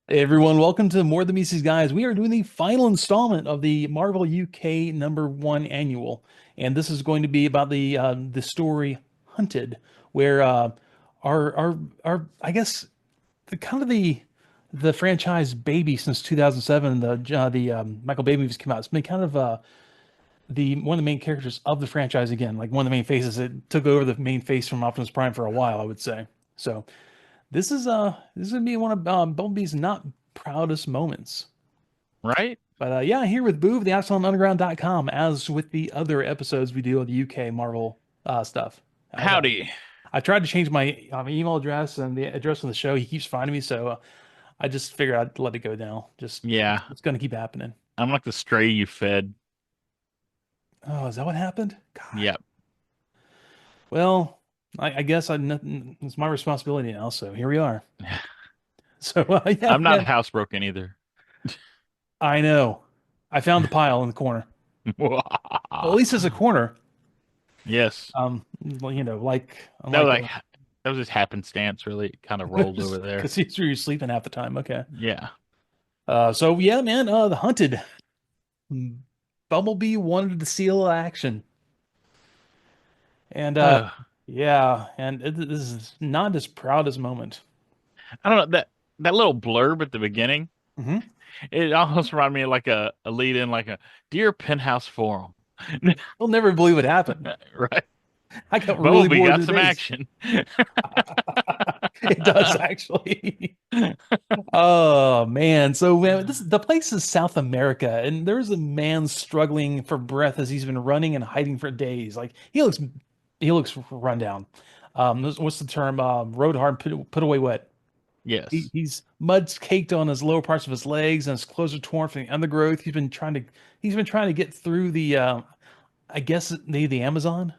Hey everyone, welcome to Morethanmeetstheseguys. We are doing the final installment of the Marvel UK #1 annual, and this is going to be about the story Hunted, where our I guess the kind of the franchise baby since 2007, the Michael Bay movies came out. It's been kind of the one of the main characters of the franchise again, like one of the main faces. It took over the main face from Optimus Prime for a while, I would say. So. This is gonna be one of Bumblebee's not proudest moments. Right? But yeah, here with Boo of the AbsalomUnderground.com, as with the other episodes we do of the UK Marvel stuff. Howdy. I tried to change my email address and the address of the show. He keeps finding me, so I just figured I'd let it go now. Just Yeah, it's gonna keep happening. I'm like the stray you fed. Oh, is that what happened? God. Yep. Well, I guess it's my responsibility now. So here we are. So yeah, I'm not man. housebroken either. I know. I found the pile in the corner. Well, at least it's a corner. Yes. Well, like That was unlike like that was just happenstance, really. It kind of rolled over there. because he's you're sleeping half the time. Okay. Yeah. So yeah, man. The Hunted. Bumblebee wanted to see a little action, and Oh, yeah, and this is not his proudest moment. I don't know that little blurb at the beginning. Hmm. It almost reminded me of like a lead in like a Dear Penthouse Forum. You'll never believe what happened. Right? I got really Bumblebee bored in got the some days. action. It does actually. Oh man, so man, the place is South America, and there's a man struggling for breath as he's been running and hiding for days. Like he looks run down. What's the term? Rode hard, put away wet. Yes. He's mud's caked on his lower parts of his legs, and his clothes are torn from the undergrowth. He's been trying to get through I guess the Amazon,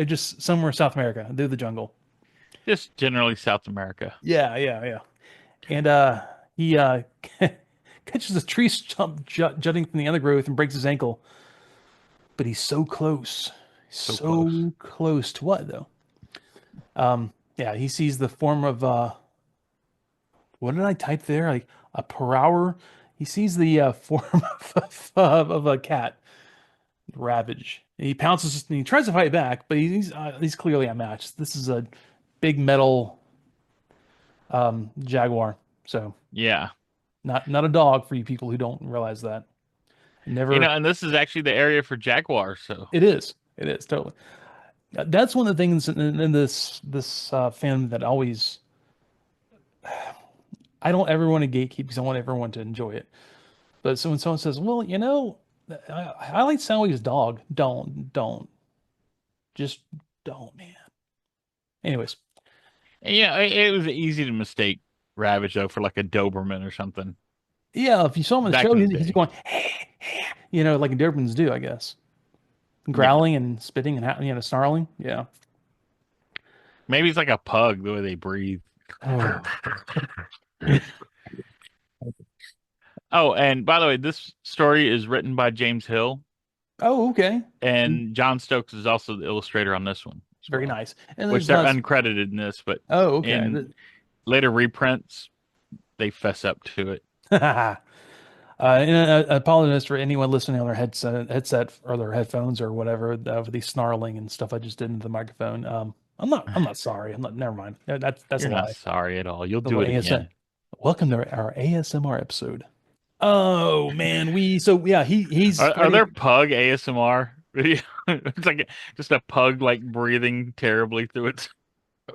just somewhere in South America, through the jungle. Just generally South America. Yeah, yeah, yeah. And he catches a tree stump jutting from the undergrowth and breaks his ankle. But he's so close, So close. so close to what though? Yeah, he sees the form of what did I type there? Like a Prowl. He sees the form of a cat, Ravage. And he pounces and he tries to fight back, but he's clearly outmatched. This is a big metal jaguar, so Yeah. not a dog for you people who don't realize that. Never. And this is actually the area for jaguars, so It is. It is totally. That's one of the things in this fandom that always I don't ever want to gatekeep because I want everyone to enjoy it. But so when someone says, "Well, I like Soundwave's dog," don't, just don't, man. Anyways, and, yeah, it was easy to mistake Ravage though for like a Doberman or something yeah, if you saw him on the back show, in the he's day. going, like Dobermans do, I guess, Yeah, growling and spitting and snarling. Yeah. maybe it's like a pug the way they breathe. Oh. Oh, and by the way, this story is written by James Hill, Oh, okay. and John Stokes is also the illustrator on this one as Very well, nice. And which there's they're not. uncredited in this, but Oh, okay. in later reprints they fess up to it. And I apologize for anyone listening on their headset or their headphones or whatever for the snarling and stuff I just did into the microphone. I'm not sorry. I'm not. Never mind. That's a You're not lie. sorry at all. You'll The do little it ASM. again. Welcome to our ASMR episode. Oh man, yeah, he's Are fighting. there pug ASMR video? It's like just a pug like breathing terribly through its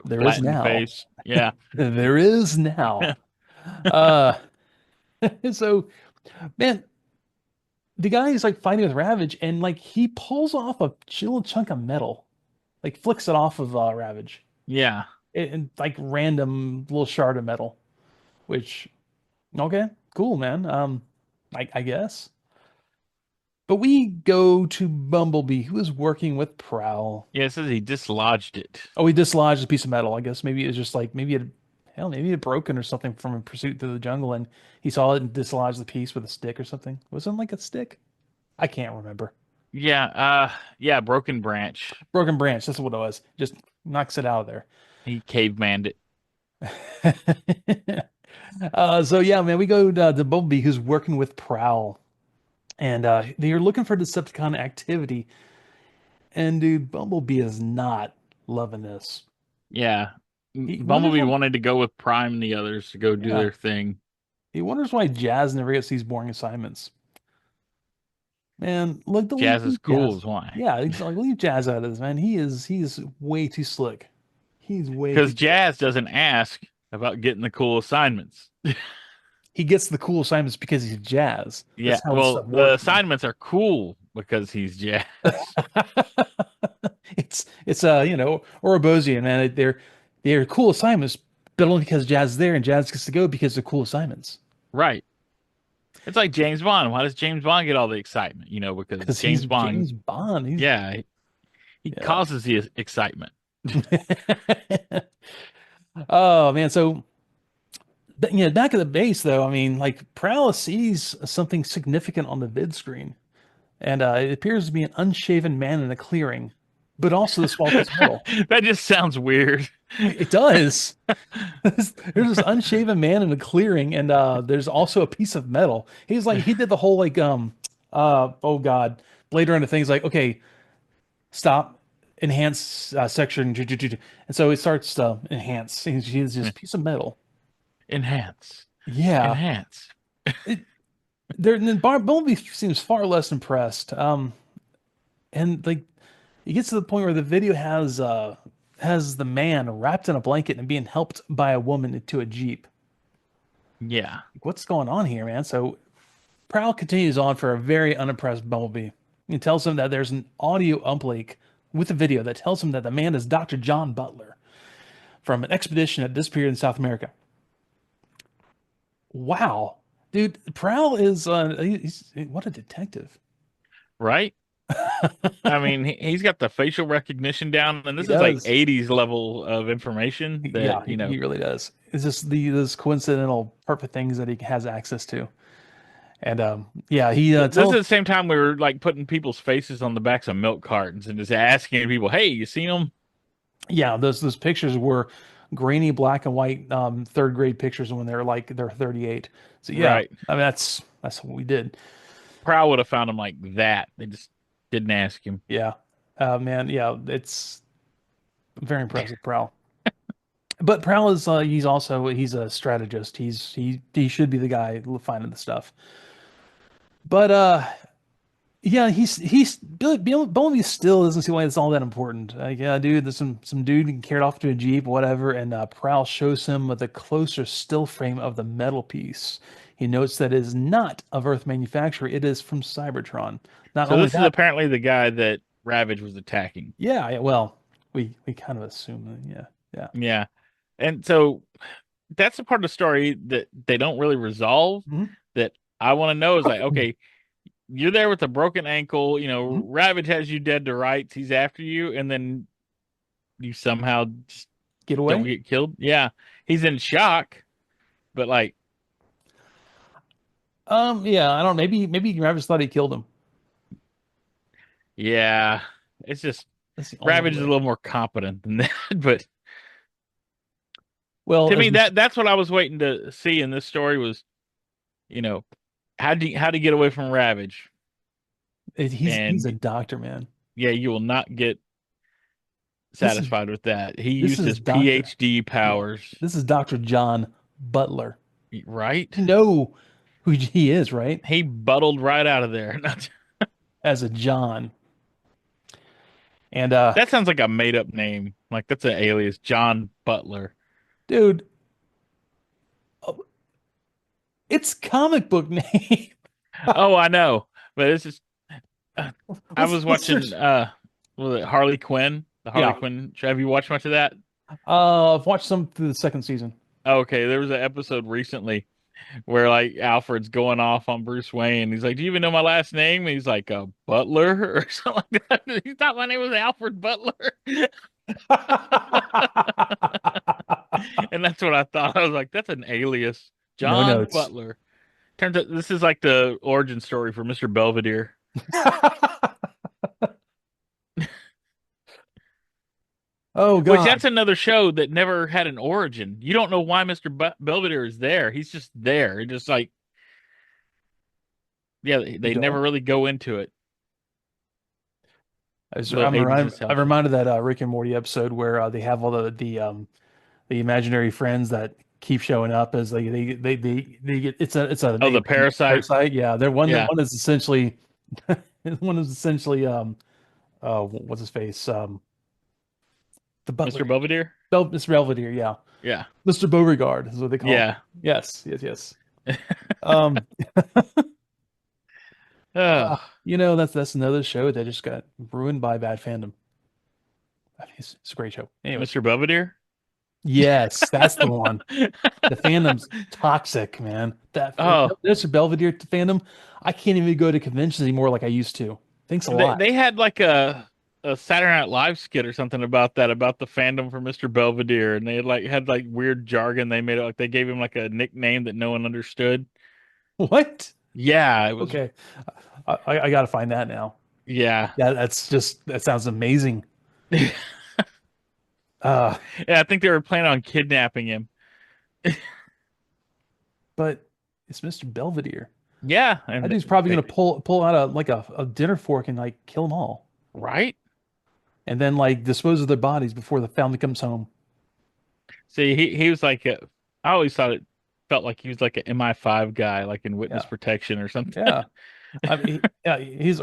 There is flattened now. face. Yeah. There is now. Uh, so man, the guy is like fighting with Ravage, and like he pulls off a little chunk of metal, like flicks it off of Ravage, Yeah. and like random little shard of metal. Which okay, cool, man. I guess. But we go to Bumblebee, who is working with Prowl. Yeah, it says he dislodged it. Oh, he dislodged a piece of metal. I guess maybe it was just like maybe it had broken or something from a pursuit through the jungle, and he saw it and dislodged the piece with a stick or something. Wasn't it like a stick? I can't remember. Yeah, broken branch. Broken branch. That's what it was. Just knocks it out of He cavemanned it. there. So yeah, man, we go to Bumblebee, who's working with Prowl, and they're looking for Decepticon activity. And dude, Bumblebee is not loving this. Yeah. He wonders Bumblebee why. wanted to go with Prime and the others to go do Yeah, their thing. he wonders why Jazz never gets these boring assignments. Man, look, Jazz is leave cool Jazz. is why. Yeah, he's like leave Jazz out of this, man. He's way too slick. He's way too Because slick. Jazz doesn't ask about getting the cool assignments. He gets the cool assignments because he's Jazz. Yeah, That's how this well, stuff the works, man. assignments are cool because he's Jazz. It's Ourobozian, man. They're cool assignments, but only because Jazz is there and Jazz gets to go because they're cool assignments. Right. It's like James Bond. Why does James Bond get all the excitement? Because Because he's James Bond, James Bond. He's yeah, he yeah. causes the excitement. Oh man, so back at the base though, I mean, like Prowl sees something significant on the vid screen, and it appears to be an unshaven man in a clearing, but also the small piece of metal. That just sounds weird. It does. There's this unshaven man in a clearing, and there's also a piece of metal. He did the whole oh God, Blade Runner things like, okay, stop, enhance section, and so it starts to enhance. He's just piece of metal. Enhance. Yeah, Enhance. it, there. And then Bumblebee seems far less impressed. And like it gets to the point where the video has the man wrapped in a blanket and being helped by a woman into a Jeep. Yeah. Like, what's going on here, man? So Prowl continues on for a very unimpressed Bumblebee. He tells him that there's an audio uplink with a video that tells him that the man is Dr. John Butler from an expedition that disappeared in South America. Wow. Dude, Prowl is he's what a detective. Right? I mean, he's got the facial recognition down, and He this is like does. 80s level of information Yeah, that, he really does. It's just those coincidental perfect things that he has access to. And yeah, he this is tells the same time we were like putting people's faces on the backs of milk cartons and just asking people, "Hey, you seen them?" yeah, those pictures were grainy black and white third grade pictures when they're 38. So yeah, Right. I mean that's what we did. Prowl would have found them like that. They just didn't ask him. Yeah. Man, yeah, it's very impressive, Prowl. But Prowl is he's a strategist. He should be the guy finding the stuff. But yeah, Bumblebee still doesn't see why it's all that important. Like, yeah, dude, there's some dude carried off to a Jeep, whatever, and Prowl shows him with a closer still frame of the metal piece. He notes that it is not of Earth manufacture, it is from Cybertron. Not So only this is that, apparently the guy that Ravage was attacking. yeah, well, we kind of assume that, yeah, yeah. Yeah. And so that's the part of the story that they don't really resolve Mhm. that I want to know is like, okay, you're there with a broken ankle, Mhm. Ravage has you dead to rights, he's after you, and then you somehow just Get don't away? get killed. Yeah. He's in shock, but like, Yeah, I don't. Maybe Travis thought he killed him. yeah, it's just That's the only Ravage is a way. little more competent than that. But Well, to as me, we, that's what I was waiting to see in this story was, you know, how do you get away from Ravage? he's a And doctor, man. yeah, you will not get This is satisfied with that. He this used is his Doctor. PhD Yeah, powers, this is Doctor John Butler. right? You know who he is, right? He buttled right out of there. As a John, and That sounds like a made up name. Like that's an alias, John Butler. dude, oh, it's comic book name. Oh, I know, but it's just uh, I was Let's watching search. was it Harley Quinn? The Harley Yeah, Quinn show. Have you watched much of that? I've watched some through the second season. Okay, there was an episode recently where like Alfred's going off on Bruce Wayne. He's like, "Do you even know my last name?" And he's like, Butler" or something like that. He thought my name was Alfred Butler, and that's what I thought. I was like, "That's an alias, No John notes. Butler." Turns out this is like the origin story for Mr. Belvedere. Oh Which God, that's another show that never had an origin. You don't know why Mr. Belvedere is there. He's just there. Just like, yeah, you they never don't. really go into it. The baby's just I'm helping. reminded that Rick and Morty episode where they have all the imaginary friends that keep showing up as they get it's an Oh, the alien parasite. parasite. Yeah, they're Yeah, one is essentially one is essentially what's his face the Mr. butler Belvedere. Mr. Belvedere. Yeah, Yeah, Mr. Beauregard is what they call him. yeah. Yes, yes, yes. Um, Oh, that's another show that just got ruined by bad fandom. I mean, it's a great show. Anyways, Mr. Belvedere. yes, that's the one. The fandom's toxic, man. Oh, There's a Belvedere fandom. I can't even go to conventions anymore like I used to. Thanks a lot. they had like a Saturday Night Live skit or something about that, about the fandom for Mr. Belvedere, and they had like weird jargon. They made it like they gave him like a nickname that no one understood. What? Yeah, it was. Okay, I gotta find that now. Yeah, Yeah, that sounds amazing. Uh, yeah. I think they were planning on kidnapping him. but it's Mr. Belvedere. Yeah, That and dude's probably they gonna pull out a dinner fork and like kill them all, right. and then like dispose of their bodies before the family comes home. See, he was like I always thought it felt like he was like an MI5 guy, like in witness Yeah, protection or something. yeah. I mean, he's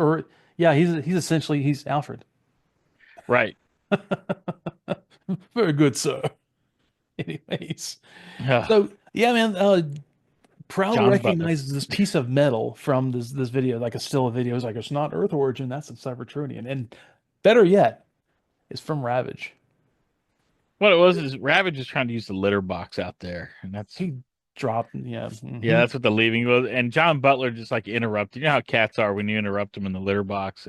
essentially he's Alfred. Right. Very good, sir. Anyways, Ugh, so yeah, man, Prowl John Butler. recognizes this piece of metal from this video, like a still video. It's like it's not Earth origin, that's a Cybertronian, and better yet, it's from Ravage. What it was is Ravage is trying to use the litter box out there, and that's He dropped, yeah, yeah, that's what the leaving was. And John Butler just like interrupted. You know how cats are when you interrupt them in the litter box.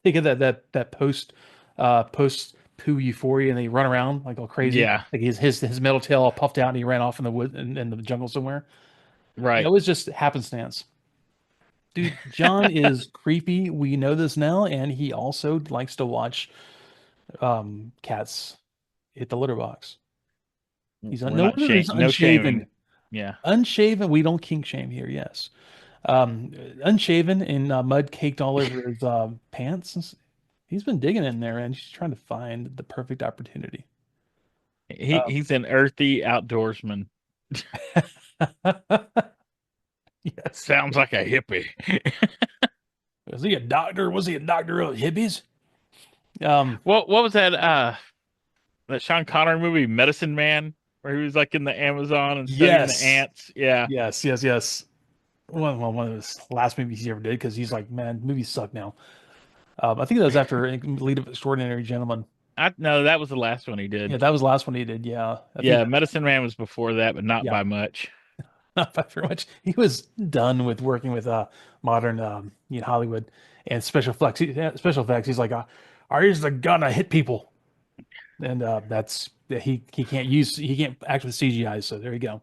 Think of that post poo euphoria, and they run around like all crazy, Yeah, like his metal tail all puffed out, and he ran off in the wood in the jungle somewhere. Yeah, it right. was just happenstance. Dude, John is creepy. We know this now, and he also likes to watch cats hit the litter box. We're No not wonder he's no unshaven. shaming. Yeah. Unshaven. We don't kink shame here. Yes. Unshaven and mud caked all over his pants. He's been digging in there, and he's trying to find the perfect opportunity. Um, He's an earthy outdoorsman. yes. Sounds like a hippie. Was he a doctor? Was he a doctor of hippies? Um, What was that Sean Connery movie Medicine Man, where he was like in the Amazon and studying the yes. ants? Yeah. Yes. Yes. Yes. One of his last movies he ever did because he's like, man, movies suck now. I think that was after Lead of Extraordinary Gentlemen. I no, that was the last one he Yeah, did. that was the last one he did. Yeah, I think Yeah, that, Medicine Man was before that, but not yeah, by much. not by very much. He was done with working with modern Hollywood and special effects. He's like, I use the gun, I hit people, and that's yeah, he can't act with CGI. So there you go.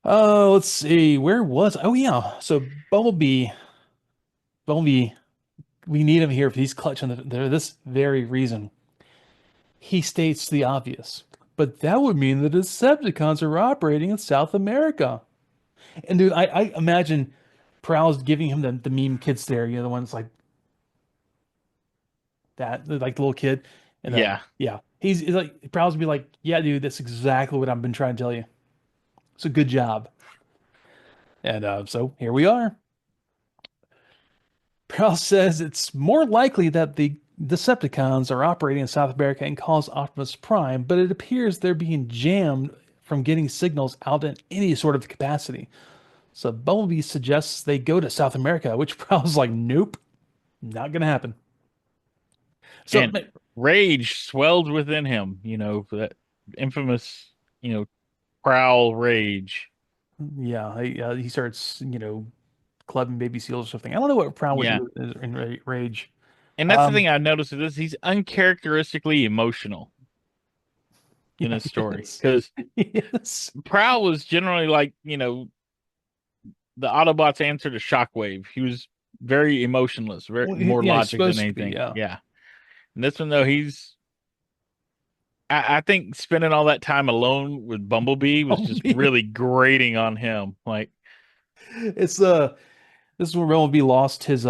Oh, let's see, where was oh yeah, so Bumblebee, we need him here if he's clutching this very reason. He states the obvious, but that would mean the Decepticons are operating in South America. And dude, I imagine Prowl's giving him the meme kids there, the ones like that, like the little kid. And Yeah. yeah, he's like, Prowl's be like, yeah, dude, that's exactly what I've been trying to tell you. So good job. And so here we are. Prowl says it's more likely that the Decepticons are operating in South America and cause Optimus Prime, but it appears they're being jammed from getting signals out in any sort of capacity. So Bumblebee suggests they go to South America, which Prowl's like, nope, not gonna happen. So And rage swelled within him, that infamous, prowl rage. yeah, he starts, clubbing baby seals or something. I don't know what Prowl would Yeah. do in rage. And that's the Um, thing I noticed with this. He's uncharacteristically emotional in yeah, his he story. is. Because He is. Prowl was generally like, the Autobots' answer to Shockwave. He was very emotionless, very Well, more yeah, he's logic than supposed to be. anything. Yeah. Yeah. And this one though, I think spending all that time alone with Bumblebee was Oh, just man. really grating on him. Like, It's this is where Bumblebee lost his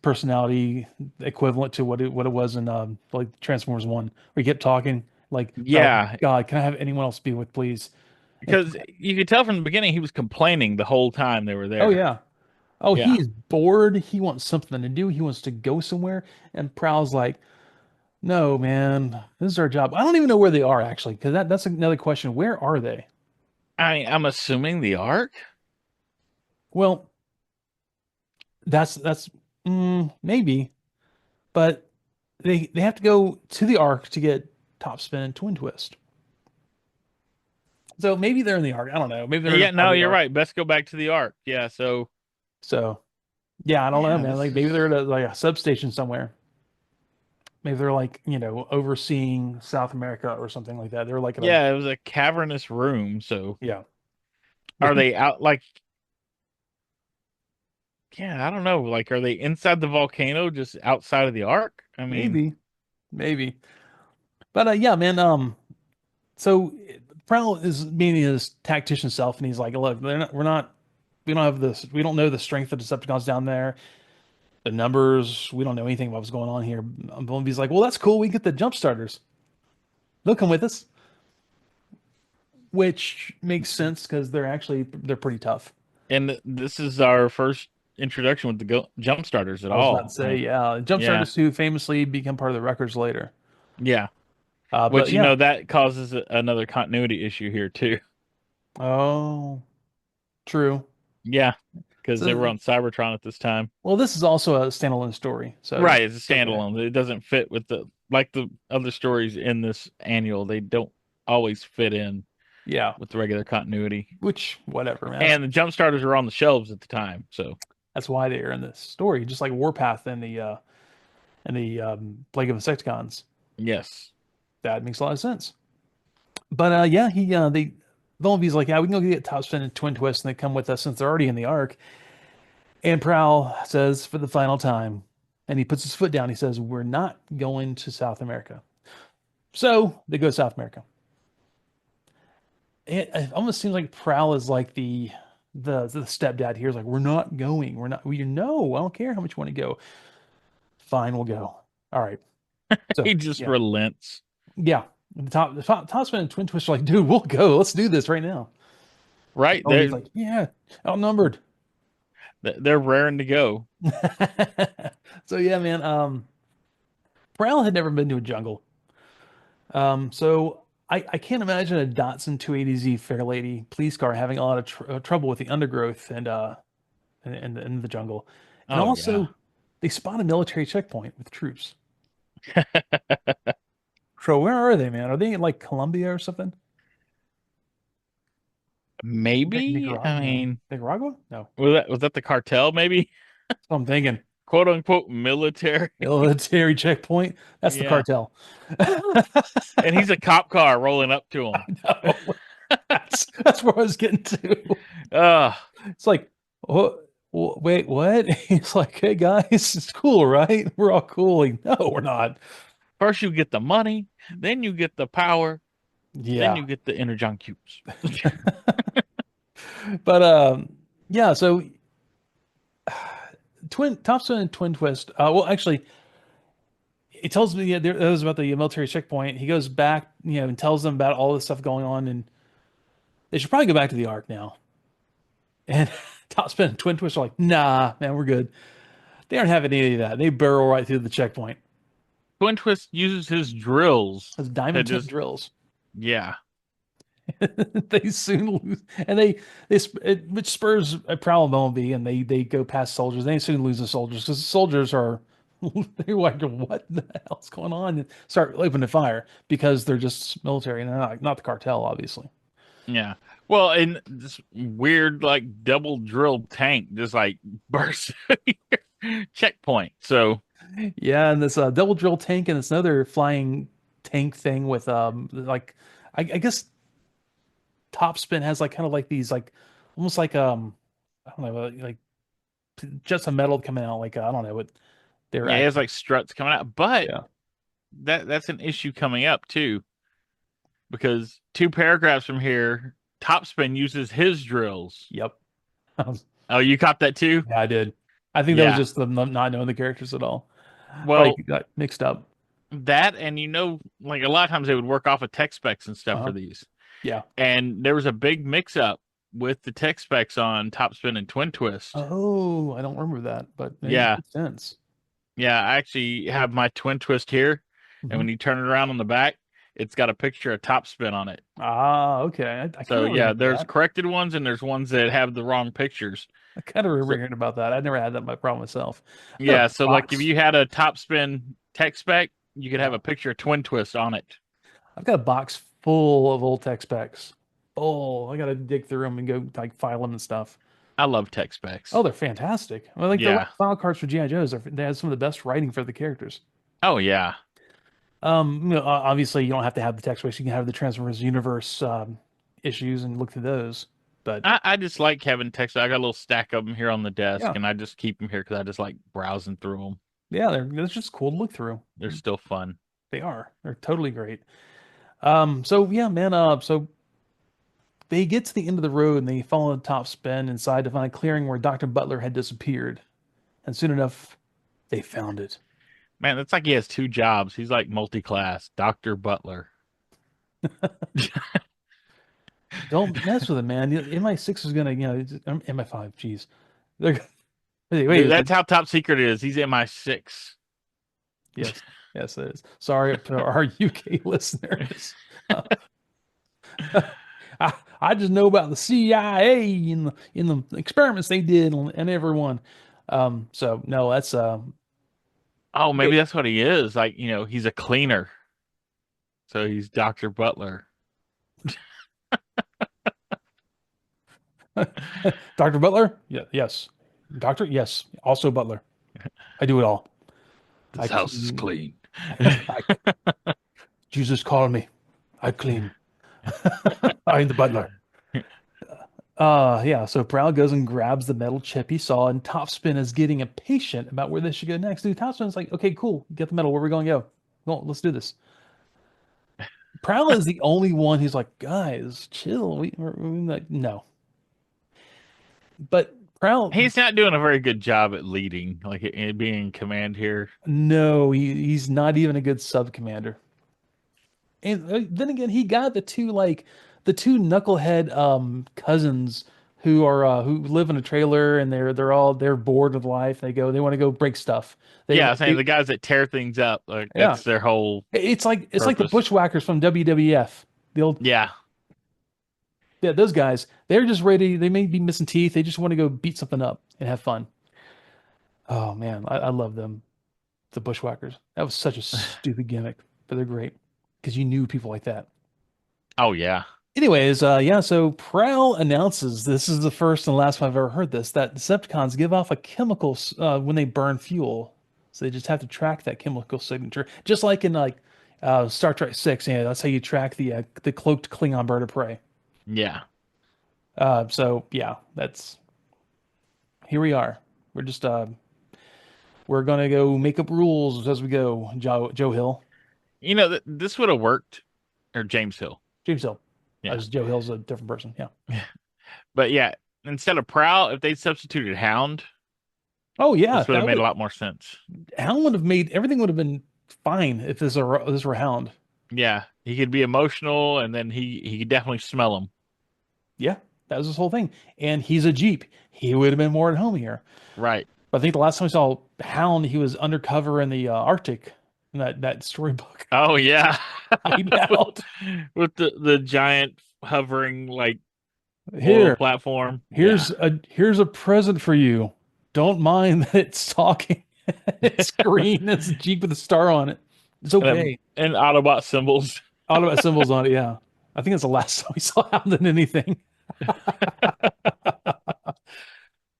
personality equivalent to what it was in like Transformers 1, where he kept talking like, "Oh yeah, God, can I have anyone else be with, please?" And because you could tell from the beginning he was complaining the whole time they were oh there. yeah. Oh, Yeah. he's bored. He wants something to do. He wants to go somewhere. And Prowl's like, "No, man, this is our job." I don't even know where they are actually, because that's another question. Where are they? I'm assuming the Ark. Well, that's maybe, but they have to go to the Ark to get Topspin and Twin Twist. So maybe they're in the Ark. I don't know. Maybe they're in a Yeah, part no, of the you're Ark. right. Best go back to the Ark. Yeah, so So yeah, I don't know, yeah, man. this Like maybe is they're at like a substation somewhere. Maybe they're like, overseeing South America or something like that. They're like in a yeah, it was a cavernous room. So yeah. are they out like yeah, I don't know. Like, are they inside the volcano just outside of the Ark? I mean, Maybe, maybe. But yeah, man. So Prowl is being his tactician self, and he's like, "Look, we don't have this. We don't know the strength of Decepticons down there. The numbers. We don't know anything about what's going on here." Bumblebee's like, "Well, that's cool. We get the jump starters. They'll come with us," which makes sense because they're pretty tough. and this is our first introduction with the jump starters at I was about to all. say, yeah, jump Yeah, starters who famously become part of the records later. yeah. But Which yeah. that causes another continuity issue here too. Oh, true. Yeah, because they were So, on Cybertron at this time. well, this is also a standalone story, so Right, it's a it's okay. standalone. It doesn't fit with the like the other stories in this annual. They don't always fit in Yeah, with the regular continuity. which whatever, man. And the jump starters were on the shelves at the time, so That's why they're in this story, just like Warpath and the Plague of Insecticons. yes. That makes a lot of sense. But yeah, he they Bumblebee's like, yeah, we can go get Topspin and Twin Twist, and they come with us since they're already in the Ark. And Prowl says for the final time, and he puts his foot down. He says, "We're not going to South America." So they go to South America. It almost seems like Prowl is like the stepdad here. Is like, "We're not going. We're not. We no. I don't care how much you want to go. Fine, we'll go. All right." So He just yeah, relents. yeah. The Topspin and Twin Twist are like, "Dude, we'll go. Let's do this right now." Right? Oh, he's like, "Yeah, outnumbered." They're raring to go. So yeah, man. Prowl had never been to a jungle. So I can't imagine a Datsun 280Z Fairlady police car having a lot of trouble with the undergrowth and in the jungle. And Oh yeah. also, they spot a military checkpoint with troops. So where are they, man? Are they in like Colombia or something? Maybe. Nicaragua? I No. mean, Nicaragua? No. was that the cartel? Maybe That's what I'm thinking. quote unquote military. Military checkpoint. That's the Yeah. cartel. And he's a cop car rolling up to him. No, that's where I was getting to. Uh, It's like, oh, wait, what? He's like, hey guys, it's cool, right? We're all cool. Like, no, we're not. first you get the money, then you get the power, then Yeah. you get the inner junk cubes. But yeah, so Twin Thompson and Twin Twist. Well, actually, he tells me yeah, there it was about the military checkpoint. He goes back, and tells them about all this stuff going on, and they should probably go back to the Ark now. And Topspin and Twin Twist are like, nah, man, we're good. They aren't having any of that. They barrel right through the checkpoint. Twin Twist uses his drills Those to diamond tip just drills. yeah. They soon lose, and which spurs a Prowl and Bumblebee, and they go past soldiers. They soon lose the soldiers because the soldiers are they're like, what the hell's going on? And start opening fire because they're just military and they're not the cartel, obviously. Yeah. Well, and this weird like double drilled tank just like bursts your checkpoint. So Yeah, and this double drill tank and this another flying tank thing with like I guess Topspin has like kind of like these like almost like I don't know like jets of metal coming out like I don't know what they're yeah, he has actually like struts coming out. But yeah that's an issue coming up too, because two paragraphs from here, Topspin uses his drills. Yep. Oh, you caught that too? Yeah, I did. I think that was Yeah. just them not knowing the characters at all. Probably Well, got mixed up. that and like a lot of times they would work off of tech specs and stuff Uh-huh. for these. Yeah. And there was a big mix up with the tech specs on Topspin and Twin Twist. Oh, I don't remember that, but it Yeah. makes sense. Yeah, I actually have my Twin Twist here, and Hmm. when you turn it around on the back, it's got a picture of Topspin on it. Ah, okay. I kind So of yeah, remember there's that. corrected ones and there's ones that have the wrong pictures. I kind of remember So hearing about that. I never had that my problem myself. I got a yeah, so like if box. you had a Topspin tech spec, you could have Yeah. a picture of Twin Twist on it. I've got a box full of old tech specs. Oh, I gotta dig through them and go like file them and stuff. I love tech Oh, specs. they're fantastic. I mean, like the Yeah. file cards for GI Joes. They have some of the best writing for the characters. Oh yeah. Obviously, you don't have to have the text space. You can have the Transformers universe issues and look through those. But I just like having tech specs. I got a little stack of them here on the desk, yeah, and I just keep them here because I just like browsing through them. yeah, they're just cool to look through. They're still fun. They are. They're totally great. So yeah, man. So they get to the end of the road and they follow the top spin inside to find a clearing where Dr. Butler had disappeared. And soon enough, they found it. Man, it's like he has two jobs. He's like multi-class, Dr. Butler. Don't mess with it, man. MI6 is gonna, MI5. Jeez, they're wait. That's how top secret it is. He's MI6. Yes, yes, it is. Sorry to our UK listeners. I just know about the CIA and the experiments they did and everyone. So no, that's Oh, maybe wait. that's what he is. Like, he's a cleaner. So he's Dr. Butler. Dr. Butler? Yeah, yes. Doctor? Yes. Also Butler. I do it all. I This house is clean. clean. I Jesus called me. I clean. I'm the butler. Yeah, so Prowl goes and grabs the metal chip he saw, and Topspin is getting impatient about where they should go next. Dude, Topspin's like, okay, cool, get the metal, where we gonna go? Well, let's do this. Prowl is the only one who's like, guys, chill. We're like, no. But Prowl, He's not doing a very good job at leading, like being in command here. no, he's not even a good sub commander. And then again, he got the two knucklehead cousins who are who live in a trailer and they're bored with life. They want to go break stuff. They Yeah, like I'm saying they the guys that tear things up, like yeah. that's their whole It's like the purpose. Bushwhackers from WWF. The old Yeah. yeah, those guys. They're just ready. They may be missing teeth. They just want to go beat something up and have fun. Oh man, I love them. The Bushwhackers. That was such a stupid gimmick, but they're great because you knew people like that. Oh yeah. Anyways, yeah, so Prowl announces this is the first and last time I've ever heard this that Decepticons give off a chemical when they burn fuel. So they just have to track that chemical signature, just like in Star Trek 6. Yeah, that's how you track the cloaked Klingon bird of prey. Yeah. So yeah, that's here we are. We're just we're gonna go make up rules as we go. Joe Hill, This would have worked, or James Hill. James Hill, Yeah. as Joe Hill's a different person. Yeah. But yeah, instead of Prowl, if they substituted Hound, Oh yeah, this would have that made a would lot more sense. Hound would have made everything would have been fine if this were Hound. Yeah, he could be emotional, and then he could definitely smell them. Yeah, that was his whole thing. And he's a Jeep. He would have been more at home here. Right. But I think the last time we saw Hound, he was undercover in the Arctic in that storybook. Oh yeah, Hiding with, out. with the giant hovering like oil Here, platform. Yeah. here's a present for you. Don't mind that it's talking. It's green. It's a Jeep with a star on it. It's okay. And Autobot symbols. Autobot symbols on it. Yeah, I think it's the last time we saw Hound in anything.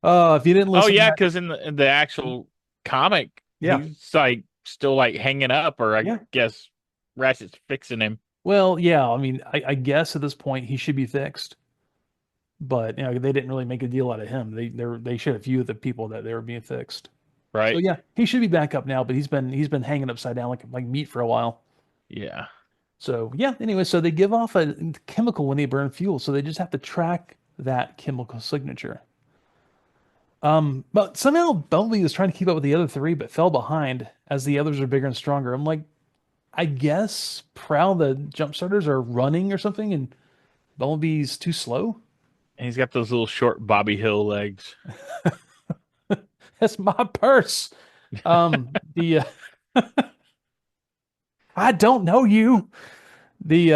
If you didn't Oh listen, yeah, because in the actual comic, yeah, he's like still like hanging up, or I yeah. guess Ratchet's fixing him. Well, yeah. I mean, I guess at this point he should be fixed, but they didn't really make a deal out of him. They showed a few of the people that they were being fixed. So right? yeah, he should be back up now, but he's been hanging upside down like meat for a while. Yeah. So yeah, anyway, so they give off a chemical when they burn fuel, so they just have to track that chemical signature. But somehow Bumblebee was trying to keep up with the other three, but fell behind as the others are bigger and stronger. I'm like, I guess Prowl, the jump starters, are running or something, and Bumblebee's too slow. And he's got those little short Bobby Hill legs. That's my purse. The I don't know you. The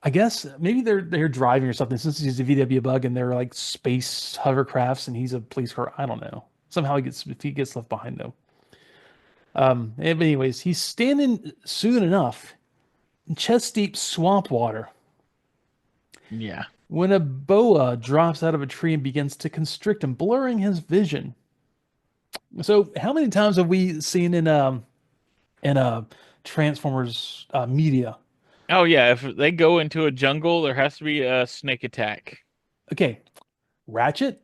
I guess maybe they're driving or something since he's a VW bug and they're like space hovercrafts and he's a police car. I don't know. Somehow he gets left behind though. But anyways, he's standing soon enough in chest deep swamp water Yeah. when a boa drops out of a tree and begins to constrict him, blurring his vision. So how many times have we seen in Transformers media? Oh yeah, if they go into a jungle, there has to be a snake attack. Okay, Ratchet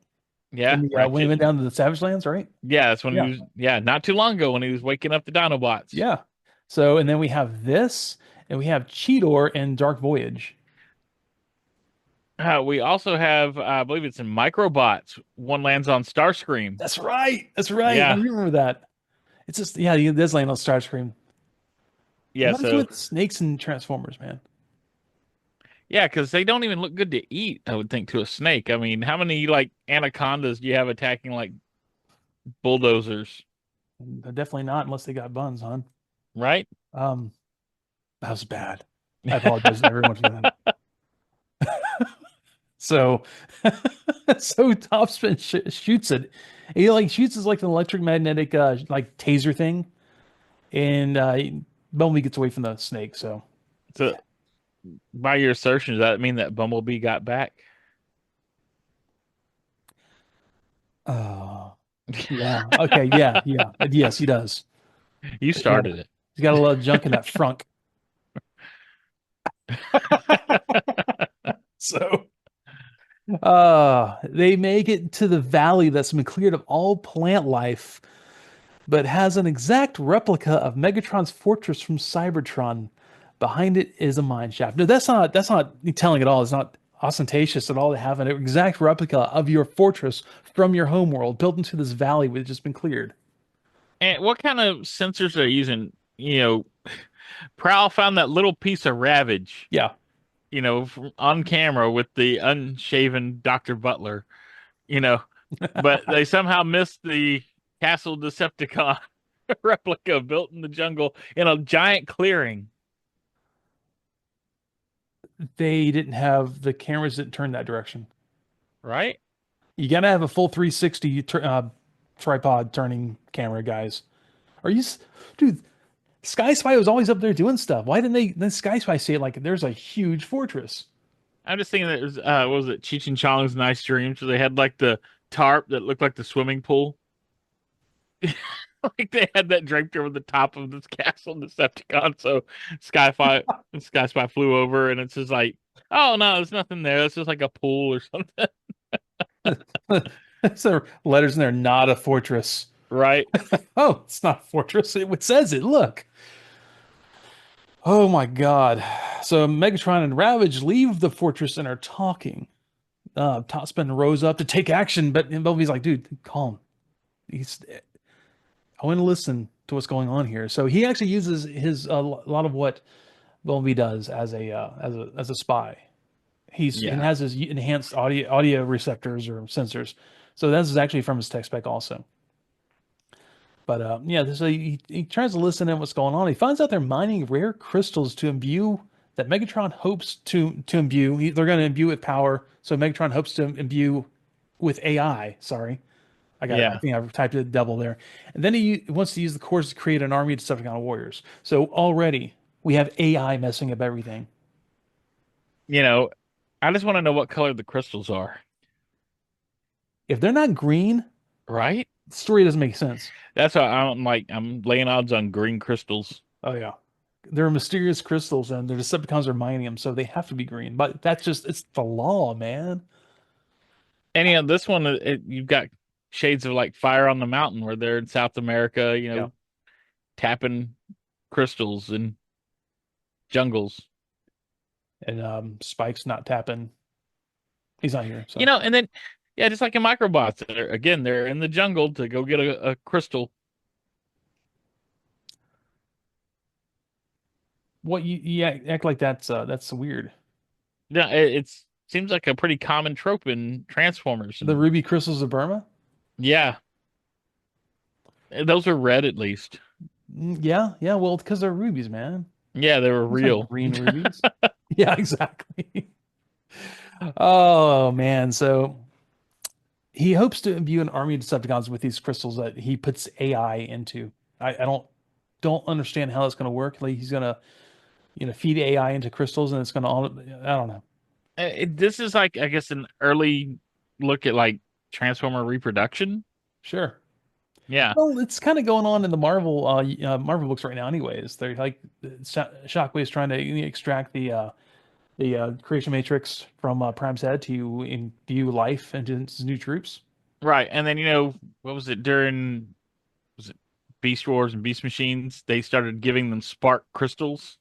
Yeah, in the when he Ratchet. went down to the Savage Lands, right? Yeah, that's when he Yeah. was. Yeah, not too long ago when he was waking up the Dinobots. Yeah. So, and then we have this, and we have Cheetor and Dark Voyage. We also have, I believe it's in Microbots. One lands on Starscream. That's right. That's right. I Yeah, remember that. It's just, yeah, he does land on Starscream. yeah. What is So with snakes and Transformers, man? yeah, because they don't even look good to eat. I would think to a snake. I mean, how many like anacondas do you have attacking like bulldozers? Definitely not unless they got buns, hon. Right? Um, that was bad. I apologize to everyone for that. So, so Topspin shoots it. He like shoots his like an electromagnetic like taser thing, and Bumblebee gets away from the snake. So, So by your assertion, does that mean that Bumblebee got back? oh yeah, okay, yeah, yeah, yes, he does. You Yeah, started he's got a lot of junk in that frunk. it. So, they make it to the valley that's been cleared of all plant life, but has an exact replica of Megatron's fortress from Cybertron. Behind it is a mine shaft. No, that's not telling at all. It's not ostentatious at all to have an exact replica of your fortress from your homeworld built into this valley which has just been cleared. And what kind of sensors are they using? Prowl found that little piece of ravage, Yeah. on camera with the unshaven Dr. Butler, you know, but they somehow missed the Castle Decepticon replica built in the jungle in a giant clearing, They didn't have the cameras didn't turn that direction. right? You gotta have a full 360 tripod turning camera, guys. Are you, dude? Sky Spy was always up there doing stuff. Why didn't they? Then Sky Spy say it like there's a huge fortress. I'm just thinking that it was, what was it, Cheech and Chong's Nice Dreams, where they had like the tarp that looked like the swimming pool. Like they had that draped over the top of this castle Decepticon. So Sky Spy flew over and it's just like, oh no, there's nothing there. It's just like a pool or something. So letters in there, not a fortress. Right? Oh, it's not a fortress. It says it. Look. Oh my God. So Megatron and Ravage leave the fortress and are talking. Topspin rose up to take action, but Bumblebee's like, dude, calm. He's I want to listen to what's going on here. So he actually uses his a lot of what Bumblebee does as a spy. He's and Yeah. has his enhanced audio receptors or sensors. So this is actually from his tech spec also. But yeah, so he tries to listen to what's going on. He finds out they're mining rare crystals to imbue that Megatron hopes to imbue. They're going to imbue with power. So Megatron hopes to imbue with AI. Sorry, I Yeah. think I typed it double there. And then he wants to use the cores to create an army of Decepticon warriors. So already we have AI messing up everything. You know, I just want to know what color the crystals are. If they're not green, Right? the story doesn't make sense. That's why I'm laying odds on green crystals. Oh yeah. They're mysterious crystals and the Decepticons are mining them, so they have to be green. But that's just it's the law, man. And this one, you've got shades of like Fire on the Mountain, where they're in South America, Yeah. tapping crystals and jungles. And Spike's not tapping. He's not here. You So know, and then yeah, just like in Microbots, again, they're in the jungle to go get a crystal. what you act like that's weird. Yeah, it seems like a pretty common trope in Transformers, The and ruby crystals of Burma? yeah, those are red at least. Yeah, yeah. Well, because they're rubies, man. Yeah, they were It's like real. green rubies. Yeah, exactly. Oh man. So he hopes to imbue an army of Decepticons with these crystals that he puts AI into. I don't understand how that's going to work. Like he's gonna feed AI into crystals and it's gonna all I don't know. This is like, I guess, an early look at like Transformer reproduction. Sure. Yeah, Well, it's kind of going on in the Marvel books right now. Anyways, they're like Shockwave's trying to extract the creation matrix from Prime's head to imbue life into his new troops. right. And then what was it during? Was it Beast Wars and Beast Machines? They started giving them spark crystals.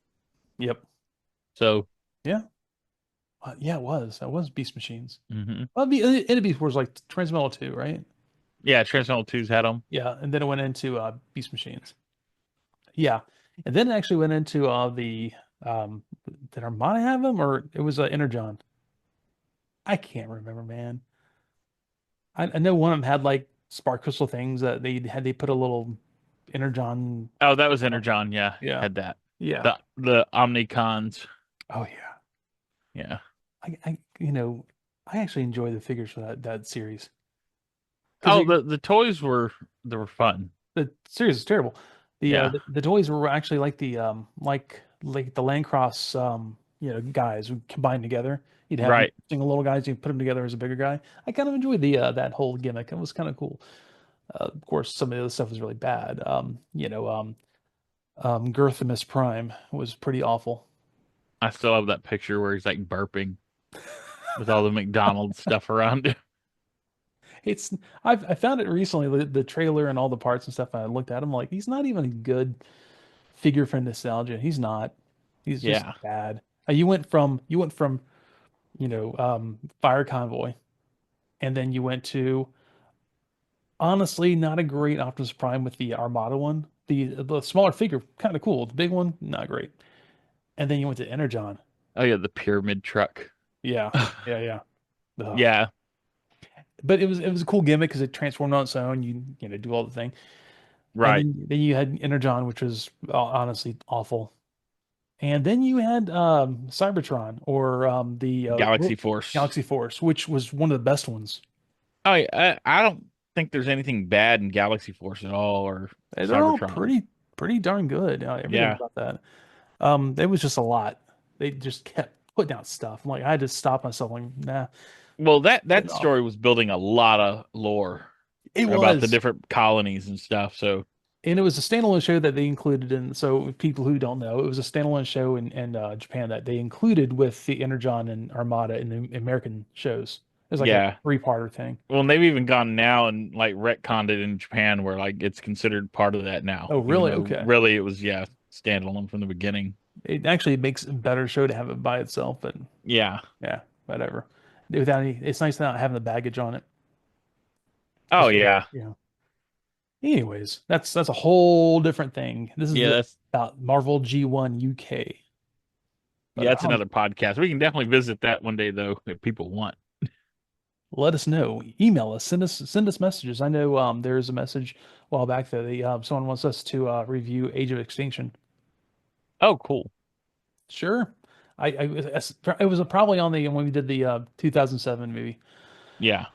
Yep. So, Yeah. Yeah, it was. That was Beast Machines. mhm. Well, Beast Wars like Transmetal 2, right? Yeah, Transformer 2's had them. Yeah, and then it went into Beast Machines. Yeah, and then it actually went into the did Armada have them or it was Energon? I can't remember, man. I know one of them had like spark crystal things that they put a little Energon. Oh, that was Energon. Yeah, Yeah, had that. yeah. The Omnicons. Oh yeah. Yeah. I actually enjoy the figures for that series because Oh, the toys were they were fun. the series is terrible. Yeah. The toys were actually like the like the Landcross guys who combined together. You'd have Right. single little guys, you put them together as a bigger guy. I kind of enjoyed the that whole gimmick. It was kind of cool. Of course, some of the other stuff was really bad. Girthimus Prime was pretty awful. I still have that picture where he's like burping with all the McDonald's stuff around him. It's I found it recently the trailer and all the parts and stuff. And I looked at him like he's not even a good figure for nostalgia. He's not. He's just Yeah. bad. You went from Fire Convoy, and then you went to honestly not a great Optimus Prime with the Armada one. The smaller figure kind of cool. The big one not great. And then you went to Energon. Oh yeah, the pyramid truck. Yeah, yeah, yeah. Ugh. Yeah. But it was a cool gimmick because it transformed on its own. You do all the thing, and Right. then you had Energon, which was honestly awful. And then you had Cybertron or the Galaxy Force. Galaxy Force, which was one of the best ones. I don't think there's anything bad in Galaxy Force at all or They're all Cybertron. pretty darn good. Everything Yeah. about that. It was just a lot. They just kept putting out stuff. I'm like, I had to stop myself. Like, nah, Well, get that it off. story was building a lot of lore It about the was, different colonies and stuff. So, and it was a standalone show that they included in. So people who don't know, it was a standalone show in Japan that they included with the Energon and Armada in the American shows. It was like a yeah. three-parter thing. Well, and they've even gone now and like retconned it in Japan where like it's considered part of that now, Oh, even really? though Okay. really it was, yeah, standalone from the beginning. It actually makes a better show to have it by itself, but Yeah. yeah, whatever. Without any, it's nice not having the baggage on it. Oh, Just yeah. yeah. Anyways, that's a whole different thing. This is Yeah, that's about Marvel G1 UK. But yeah, that's another podcast. We can definitely visit that one day though if people want. let us know. Email us. Send us messages. I know there's a message a while back that someone wants us to review Age of Extinction. Oh, cool. Sure. It was probably on the when we did the 2007 movie. Yeah.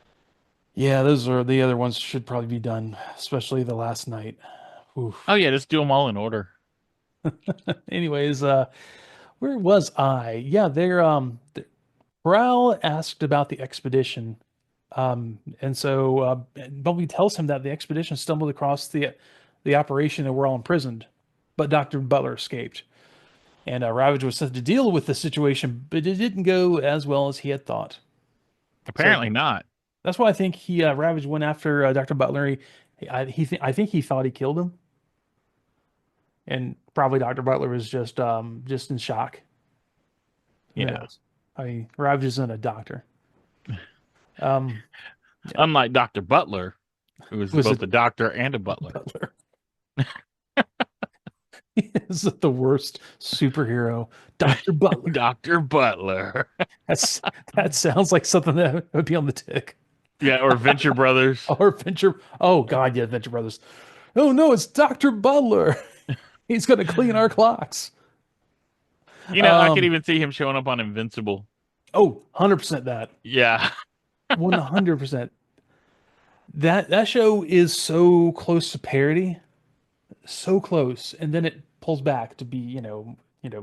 Yeah, those are the other ones should probably be done, especially the last night. Oh Oof. yeah, just do them all in order. Anyways, where was I? Yeah, Prowl asked about the expedition. And so Bumblebee tells him that the expedition stumbled across the operation and were all imprisoned, but Dr. Butler escaped. And Ravage was sent to deal with the situation, but it didn't go as well as he had thought. So Apparently not. That's why I think he Ravage went after Dr. Butler. I think he thought he killed him, and probably Dr. Butler was just in shock. Who Yeah. knows? I mean, Ravage isn't a doctor. Um, yeah, Unlike Dr. Butler, who was was both it a doctor and a butler. Butler? Is it the worst superhero, Dr. Butler? Dr. Butler. That's that sounds like something that would be on the tick. Yeah, or Venture Brothers. Or Venture. Oh God, yeah, Venture Brothers. Oh no, it's Dr. Butler. He's gonna clean our clocks. I could Um, even see him showing up on Invincible. oh, 100% that. Yeah. 100%. That show is so close to parody, so close, and then it pulls back to be,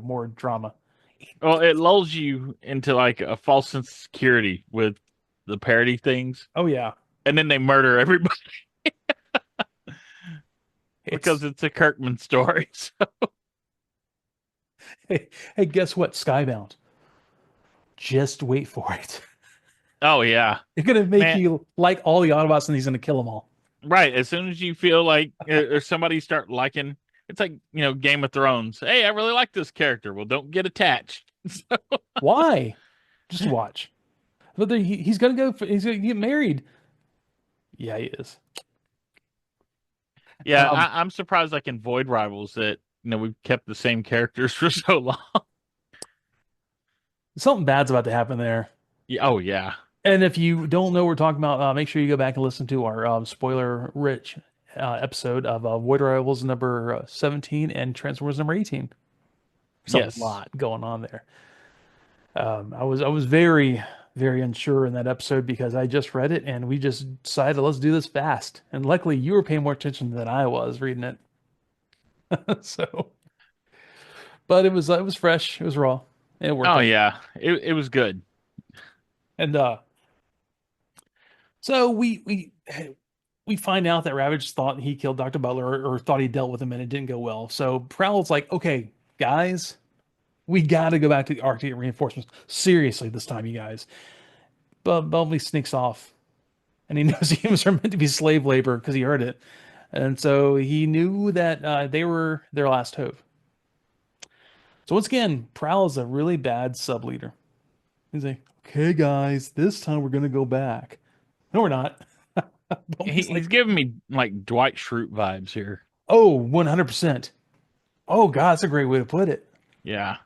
more drama. Well, it lulls you into like a false sense of security with the parody things, Oh yeah. and then they murder everybody because It's it's a Kirkman story. hey, guess what? Skybound. Just wait for it. Oh yeah, It's gonna make man. you like all the Autobots, and he's gonna kill them all. Right. As soon as you feel like or somebody start liking, it's like Game of Thrones. Hey, I really like this character. Well, don't get attached. Why? Just watch. But he's gonna go. He's gonna get married. Yeah, he is. Yeah, Um, I'm surprised. Like in Void Rivals, that we've kept the same characters for so long. Something bad's about to happen there. Yeah, oh yeah. And if you don't know what we're talking about, make sure you go back and listen to our spoiler-rich episode of Void Rivals number 17 and Transformers number 18. There's a Yes. lot going on there. I was very, very unsure in that episode because I just read it and we just decided let's do this fast. And luckily, you were paying more attention than I was reading it. So, but it was fresh, it was raw, and it worked Oh out. yeah. It was good. And so we find out that Ravage thought he killed Dr. Butler or thought he dealt with him and it didn't go well. So Prowl's like, okay, guys, we got to go back to the Arctic reinforcements. Seriously, this time, you guys. But Bumblebee sneaks off and he knows humans are meant to be slave labor because he heard it. And so he knew that they were their last hope. So once again, Prowl is a really bad sub leader. He's like, okay, guys, this time we're going to go back. No, we're not. Bumblebee's He's like, giving me like Dwight Schrute vibes here. oh, 100%. Oh, God, that's a great way to put it. Yeah.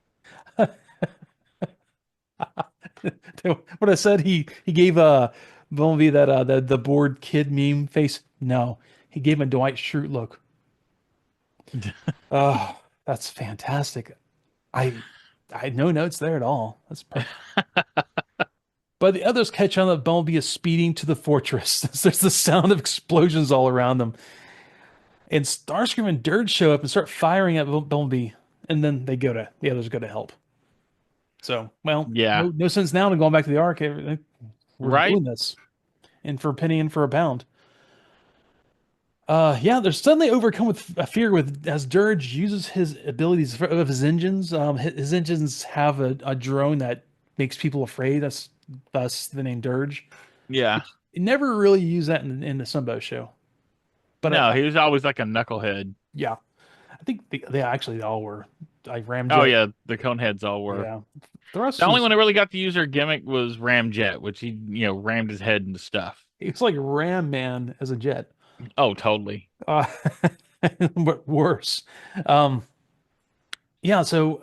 What I said, he gave Bumblebee that the bored kid meme face. No, he gave him a Dwight Schrute look. Oh, that's fantastic. I I had no notes there at all. That's perfect. But the others catch on that Bumblebee is speeding to the fortress. There's the sound of explosions all around them. And Starscream and Dirge show up and start firing at Bumblebee. And then the others go to help. So, well, Yeah. no sense now in going back to the Ark. We're Right? doing this. And for a penny and for a pound. Yeah, they're suddenly overcome with a fear as Dirge uses his abilities of his engines. His engines have a drone that makes people afraid. That's thus the name Dirge. Yeah. He never really used that in the Sunbow show. But No, he was always like a knucklehead. yeah, I think they actually all were like Oh Ramjet. yeah, the Coneheads all were. Yeah, the rest The only was one that really got to use her gimmick was Ramjet, which he, rammed his head into stuff. he was like Ram Man as a jet. Oh, totally. Uh, but worse. Um, yeah, so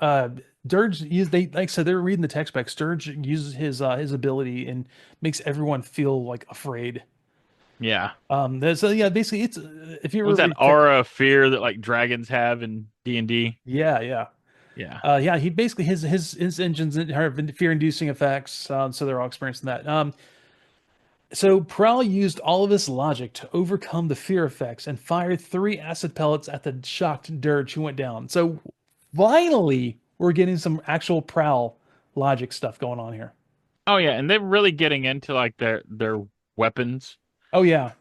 Dirge used they like I said they're reading the text back. Dirge uses his ability and makes everyone feel like afraid. Yeah. So yeah, basically it's if you What was ever that read aura of fear that like dragons have in D&D? yeah, yeah. Yeah. Yeah, he basically his engines have fear-inducing effects, so they're all experiencing that. So Prowl used all of his logic to overcome the fear effects and fired 3 acid pellets at the shocked Dirge who went down. So finally, we're getting some actual Prowl logic stuff going on here. Oh yeah, and they're really getting into like their weapons. Oh yeah,